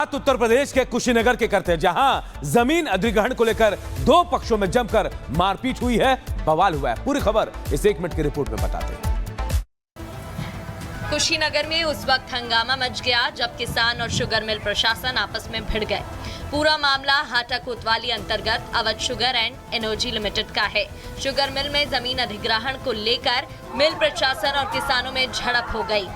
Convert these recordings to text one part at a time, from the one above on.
बात उत्तर प्रदेश के कुशीनगर के करते हैं, जहां जमीन अधिग्रहण को लेकर दो पक्षों में जमकर मारपीट हुई है, बवाल हुआ है। पूरी खबर इस 1 मिनट की रिपोर्ट में बताते हैं। कुशीनगर में उस वक्त हंगामा मच गया जब किसान और शुगर मिल प्रशासन आपस में भिड़ गए। पूरा मामला हाटा कोतवाली अंतर्गत Awadh sugar and energy limited का है। शुगर मिल में जमीन अधिग्रहण को लेकर मिल प्रशासन और किसानों में झड़प हो गई।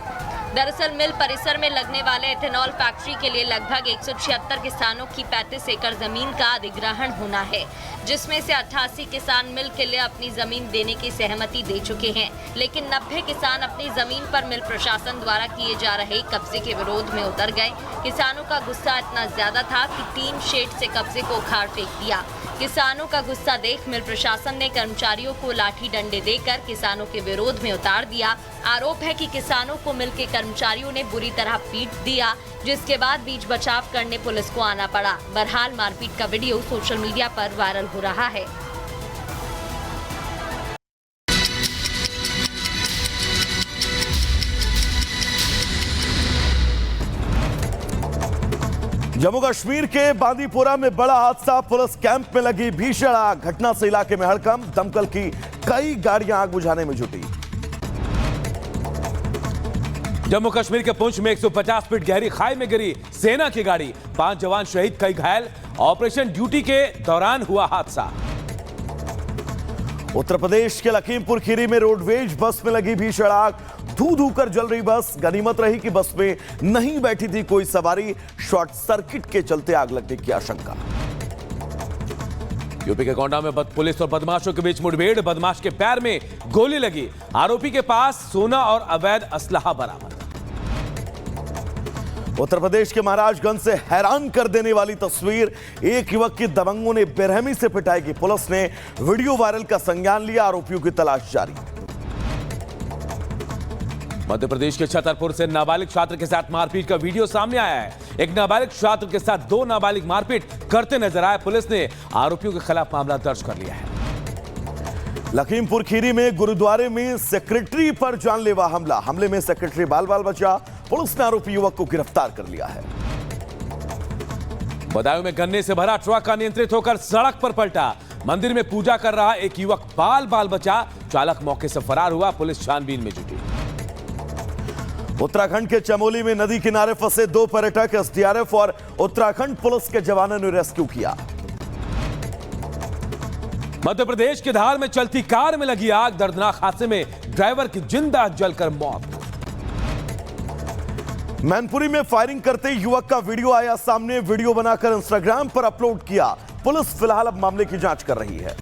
दरअसल मिल परिसर में लगने वाले एथेनॉल फैक्ट्री के लिए लगभग 176 किसानों की 35 एकड़ जमीन का अधिग्रहण होना है, जिसमें से 88 किसान मिल के लिए अपनी जमीन देने की सहमति दे चुके हैं, लेकिन 90 किसान अपनी जमीन पर मिल प्रशासन द्वारा किए जा रहे कब्जे के विरोध में उतर गए। किसानों का गुस्सा इतना ज्यादा था कि टीन शेड से कब्जे को उखाड़ फेंक दिया। किसानों का गुस्सा देख मिल प्रशासन ने कर्मचारियों को लाठी डंडे देकर किसानों के विरोध में उतार दिया। आरोप है कि किसानों को मिल के कर्मचारियों ने बुरी तरह पीट दिया, जिसके बाद बीच बचाव करने पुलिस को आना पड़ा। बहरहाल मारपीट का वीडियो सोशल मीडिया पर वायरल हो रहा है। जम्मू कश्मीर के बांदीपोरा में बड़ा हादसा, पुलिस कैंप में लगी भीषण आग। घटना से इलाके में हड़कंप, दमकल की कई गाड़ियां आग बुझाने में जुटी। जम्मू कश्मीर के पुंछ में 150 फीट गहरी खाई में गिरी सेना की गाड़ी, 5 जवान शहीद, कई घायल। ऑपरेशन ड्यूटी के दौरान हुआ हादसा। उत्तर प्रदेश के लखीमपुर खीरी में रोडवेज बस में लगी भीषण आग, धू धू कर जल रही बस। गनीमत रही कि बस में नहीं बैठी थी कोई सवारी, शॉर्ट सर्किट के चलते आग लगने की आशंका। यूपी के गोंडा में पुलिस और बदमाशों के बीच मुठभेड़, बदमाश के पैर में गोली लगी, आरोपी के पास सोना और अवैध असलहा बरामद। उत्तर प्रदेश के महाराजगंज से हैरान कर देने वाली तस्वीर, एक युवक की दबंगों ने बेरहमी से पिटाई की। पुलिस ने वीडियो वायरल का संज्ञान लिया, आरोपियों की तलाश जारी। मध्य प्रदेश के छतरपुर से नाबालिग छात्र के साथ मारपीट का वीडियो सामने आया है। एक नाबालिग छात्र के साथ 2 नाबालिग मारपीट करते नजर आए। पुलिस ने आरोपियों के खिलाफ मामला दर्ज कर लिया है। लखीमपुर खीरी में गुरुद्वारे में सेक्रेटरी पर जानलेवा हमला, हमले में सेक्रेटरी बाल बाल बचा। पुलिस ने आरोपी युवक को गिरफ्तार कर लिया है। बदायूं में गन्ने से भरा ट्रक अनियंत्रित होकर सड़क पर पलटा, मंदिर में पूजा कर रहा एक युवक बाल बाल बचा, चालक मौके से फरार हुआ। पुलिस छानबीन में जुटी। उत्तराखंड के चमोली में नदी किनारे फंसे 2 पर्यटक, एसडीआरएफ और उत्तराखंड पुलिस के जवानों ने रेस्क्यू किया। मध्य प्रदेश के धार में चलती कार में लगी आग, दर्दनाक हादसे में ड्राइवर की जिंदा जलकर मौत। मैनपुरी में फायरिंग करते युवक का वीडियो आया सामने, वीडियो बनाकर इंस्टाग्राम पर अपलोड किया। पुलिस फिलहाल अब मामले की जांच कर रही है।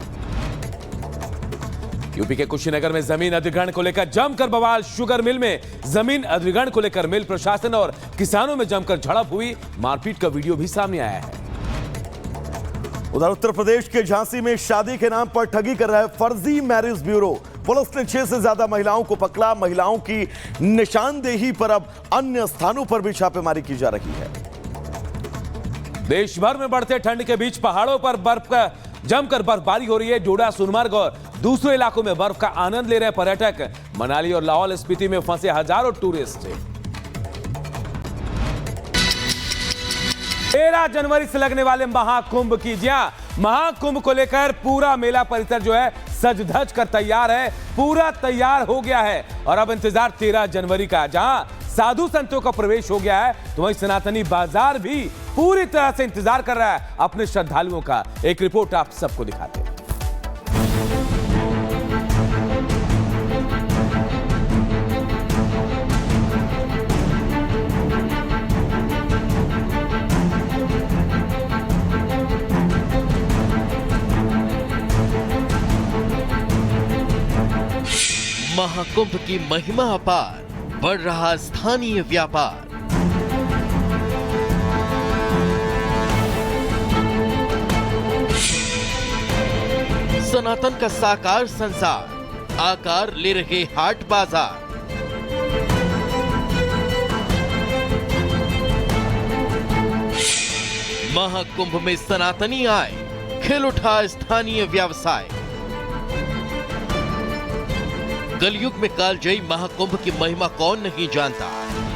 यूपी के कुशीनगर में जमीन अधिग्रहण को लेकर जमकर बवाल, शुगर मिल में जमीन अधिग्रहण को लेकर मिल प्रशासन और किसानों में जमकर झड़प हुई। मारपीट का वीडियो भी सामने आया है। उधर उत्तर प्रदेश के झांसी में शादी के नाम पर ठगी कर रहा है फर्जी मैरिज ब्यूरो। पुलिस ने 6 से ज्यादा महिलाओं को पकड़ा। महिलाओं की निशानदेही पर अब अन्य स्थानों पर भी छापेमारी की जा रही है। देश भर में बढ़ते ठंड के बीच पहाड़ों पर जमकर बर्फबारी हो रही है। डोडा, सोनमर्ग और दूसरे इलाकों में बर्फ का आनंद ले रहे हैं पर्यटक। मनाली और लाहौल स्पीति में फंसे हजारों टूरिस्ट। 13 जनवरी से लगने वाले महाकुंभ की, महाकुंभ को लेकर पूरा मेला परिसर जो है सज धज कर तैयार है, पूरा तैयार हो गया है। और अब इंतजार 13 जनवरी का, जहां साधु संतों का प्रवेश हो गया है, तो वहीं सनातनी बाजार भी पूरी तरह से इंतजार कर रहा है अपने श्रद्धालुओं का। एक रिपोर्ट आप सबको दिखाते हैं। महाकुंभ की महिमा अपार, बढ़ रहा स्थानीय व्यापार। सनातन का साकार संसार, आकार ले रहे हाट बाजार। महाकुंभ में सनातनी आए, खिल उठा स्थानीय व्यवसाय। कलयुग में कालजयी महाकुंभ की महिमा कौन नहीं जानता।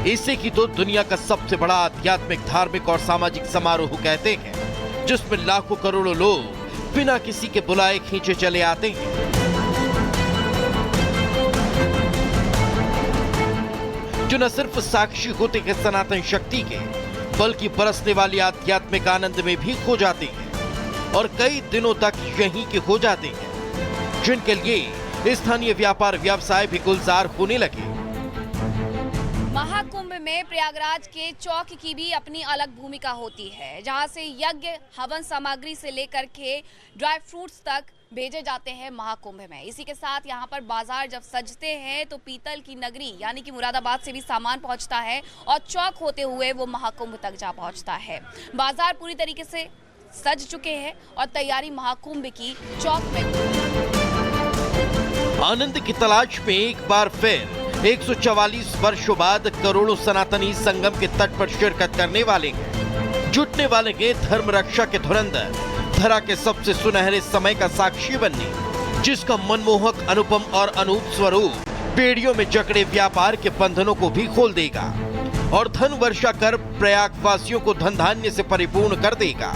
इसे की तो दुनिया का सबसे बड़ा आध्यात्मिक, धार्मिक और सामाजिक समारोह कहते हैं, जिसमें लाखों करोड़ों लोग बिना किसी के बुलाए खींचे चले आते हैं। जो न सिर्फ साक्षी होते हैं सनातन शक्ति के, बल्कि बरसने वाली आध्यात्मिक आनंद में भी खो जाते हैं और कई दिनों तक यहीं के हो जाते हैं, जिनके लिए स्थानीय व्यापार व्यवसाय भी गुलजार होने लगे। महाकुंभ में प्रयागराज के चौक की भी अपनी अलग भूमिका होती है, जहां से यज्ञ हवन सामग्री से लेकर के ड्राई फ्रूट्स तक भेजे जाते हैं महाकुंभ में। इसी के साथ यहां पर बाजार जब सजते हैं तो पीतल की नगरी यानी कि मुरादाबाद से भी सामान पहुंचता है और चौक होते हुए वो महाकुंभ तक जा पहुंचता है। बाजार पूरी तरीके से सज चुके हैं और तैयारी महाकुंभ की चौक में। आनंद की तलाश में एक बार फिर 144 वर्षों बाद करोड़ों सनातनी संगम के तट पर शिरकत करने वाले हैं। जुटने वाले हैं धर्म रक्षा के धुरंधर, धरा के सबसे सुनहरे समय का साक्षी बनने, जिसका मनमोहक, अनुपम और अनूप स्वरूप बेड़ियों में जकड़े व्यापार के बंधनों को भी खोल देगा और धन वर्षा कर प्रयागवासियों को धन धान्य से परिपूर्ण कर देगा।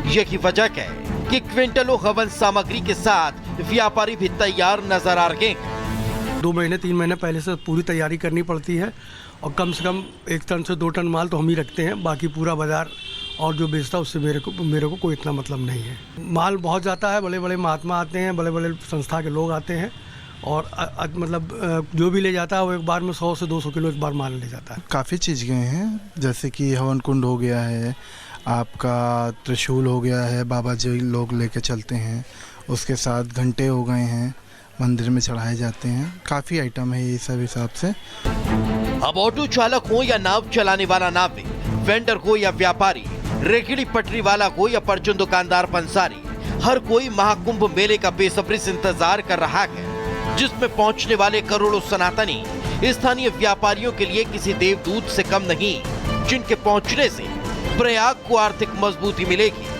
यही वजह है कि क्विंटलों हवन सामग्री के साथ व्यापारी भी तैयार नजर आ रहे हैं। 2 महीने 3 महीने पहले से पूरी तैयारी करनी पड़ती है और कम से कम 1 टन से 2 टन माल तो हम ही रखते हैं। बाकी पूरा बाजार और जो बेचता है उससे मेरे को कोई इतना मतलब नहीं है। माल बहुत जाता है, बड़े बड़े महात्मा आते हैं, बड़े बड़े संस्था के लोग आते हैं और मतलब जो भी ले जाता है वो एक बार में 100 से 200 किलो एक बार माल ले जाता है। काफ़ी चीज़ गए हैं, जैसे कि हवन कुंड हो गया है, आपका त्रिशूल हो गया है, बाबा जी लोग लेके चलते हैं, उसके साथ घंटे हो गए हैं, मंदिर में चढ़ाए जाते हैं। काफ़ी आइटम है ये सब हिसाब से। अब ऑटो चालक हो या नाव चलाने वाला नाविक, वेंडर हो या व्यापारी, रेहड़ी पटरी वाला हो या परचून दुकानदार पंसारी, हर कोई महाकुंभ मेले का बेसब्री से इंतजार कर रहा है, जिसमें पहुंचने वाले करोड़ों सनातनी स्थानीय व्यापारियों के लिए किसी देवदूत से कम नहीं, जिनके पहुंचने से प्रयाग को आर्थिक मजबूती मिलेगी।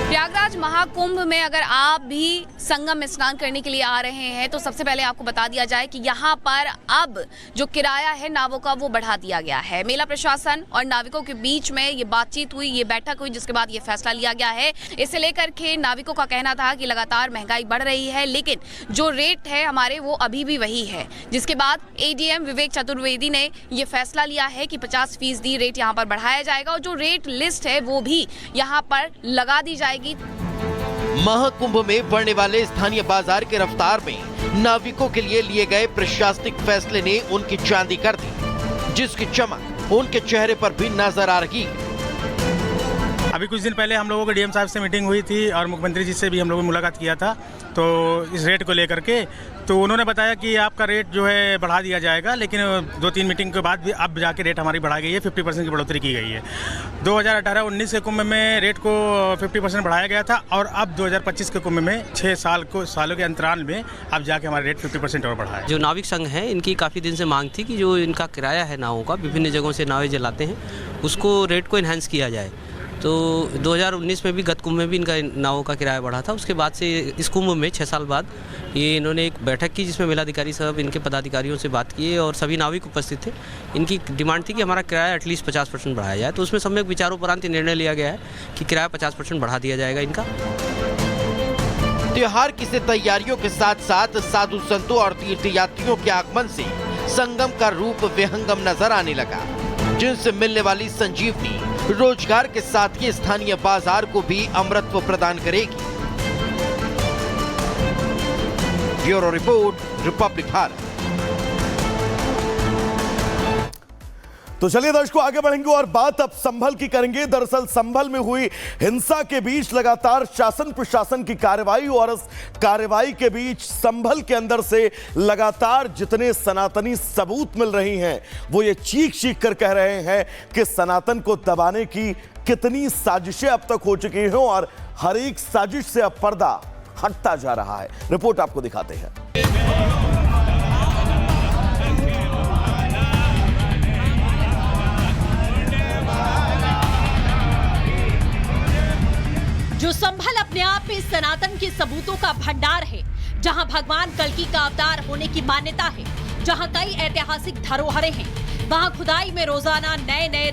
प्रयागराज महाकुंभ में अगर आप भी संगम में स्नान करने के लिए आ रहे हैं तो सबसे पहले आपको बता दिया जाए कि यहाँ पर अब जो किराया है नावों का वो बढ़ा दिया गया है। मेला प्रशासन और नाविकों के बीच में ये बातचीत हुई, ये बैठक हुई, जिसके बाद ये फैसला लिया गया है। इसे लेकर के नाविकों का कहना था कि लगातार महंगाई बढ़ रही है, लेकिन जो रेट है हमारे वो अभी भी वही है। जिसके बाद एडीएम विवेक चतुर्वेदी ने ये फैसला लिया है कि 50% रेट यहाँ पर बढ़ाया जाएगा और जो रेट लिस्ट है वो भी यहाँ पर लगा दी जाएगी। महाकुंभ में बढ़ने वाले स्थानीय बाजार के रफ्तार में नाविकों के लिए गए प्रशासनिक फैसले ने उनकी चांदी कर दी, जिसकी चमक उनके चेहरे पर भी नजर आ रही है। अभी कुछ दिन पहले हम लोगों को डीएम साहब से मीटिंग हुई थी और मुख्यमंत्री जी से भी हम लोगों ने मुलाकात किया था, तो इस रेट को लेकर के तो उन्होंने बताया कि आपका रेट जो है बढ़ा दिया जाएगा, लेकिन 2-3 मीटिंग के बाद भी अब जाके रेट हमारी बढ़ा गई है, 50% की बढ़ोतरी की गई है। 2018-19 के कुंभ में रेट को 50% बढ़ाया गया था और अब 2025 के कुंभ में 6 सालों के अंतराल में अब जाके हमारा रेट 50% और बढ़ा है। जो नाविक संघ है इनकी काफ़ी दिन से मांग थी कि जो इनका किराया है नावों का, विभिन्न जगहों से नावें जलाते हैं, उसको रेट को इन्हांस किया जाए। तो 2019 में भी गत कुंभ में भी इनका नावों का किराया बढ़ा था। उसके बाद से इस कुंभ में 6 साल बाद ये इन्होंने एक बैठक की, जिसमें मेलाधिकारी साहब इनके पदाधिकारियों से बात किए और सभी नाविक उपस्थित थे। इनकी डिमांड थी कि हमारा किराया एटलीस्ट 50% बढ़ाया जाए। तो उसमें सम्यक विचारोपरांत निर्णय लिया गया है कि किराया 50% बढ़ा दिया जाएगा इनका। त्योहार की से तैयारियों के साथ साथ साधु संतों और तीर्थयात्रियों के आगमन से संगम का रूप विहंगम नजर आने लगा, जिनसे मिलने वाली संजीवनी रोजगार के साथ ही स्थानीय बाजार को भी अमृतत्व प्रदान करेगी। Bureau report, Republic Bharat. तो चलिए दर्शकों, आगे बढ़ेंगे और बात अब संभल की करेंगे। दरअसल संभल में हुई हिंसा के बीच लगातार शासन प्रशासन की कार्रवाई और इस कार्रवाई के बीच संभल के अंदर से लगातार जितने सनातनी सबूत मिल रही हैं वो ये चीख कर कह रहे हैं कि सनातन को दबाने की कितनी साजिशें अब तक हो चुकी हैं और हर एक साजिश से अब पर्दा हटता जा रहा है। रिपोर्ट आपको दिखाते हैं। जो संभल अपने आप में सनातन के सबूतों का भंडार है, जहां भगवान कल्कि का अवतार होने की मान्यता है, जहां कई ऐतिहासिक धरोहरें हैं। वहां खुदाई में रोजाना नए नए